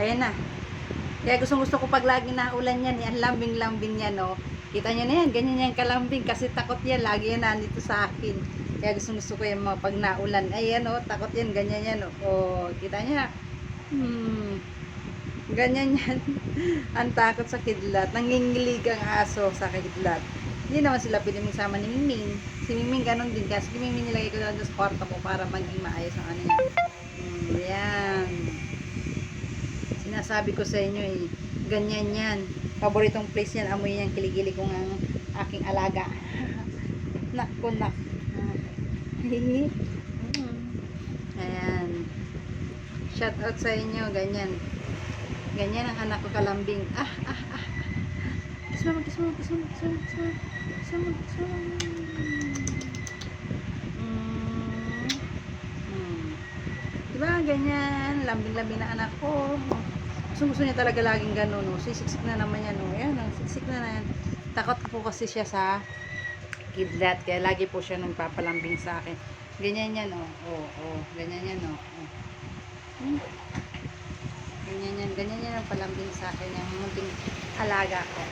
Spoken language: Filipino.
Ayan na. Kaya gusto ko pag lagi na ulan yan, yan lambing-lambing yan, oh. Kita nyo na yan, ganyan yan kalambing kasi takot yan, lagi yan nandito sa akin. Kaya gusto ko yung mga pag naulan. Ayan, oh, takot yan, ganyan yan, oh. Oh, kita nyo na. Ganyan yan. Ang takot sa kidlat. Nangingilig ang aso sa kidlat. Hindi naman sila pwede magsama ni Mingming. Si Mingming ganun din. Kasi si Mingming nilagay ko lang sa kwarto ko para maging maayos ang ano niya. Yan. Sinasabi ko sa inyo eh. Ganyan yan. Paboritong place yan. Amoy yan. Kiligili ko ng aking alaga. Nak ko nak. Ayan. Shout out sa inyo. Ganyan. Ganyan ang anak ko kalambing. Kiss mo. Diba ganyan, lambing-lambing na anak ko. Gusto niya talaga laging ganun, no? Siksik na naman yan, no? Ayan, siksik na yan. Takot po kasi siya sa kidlat, kaya lagi po siya nagpapalambing sa akin. Ganyan yan, oh. Ganyan yan, oh. Ganyan yan ang palambing sa akin, yung munting alaga ko.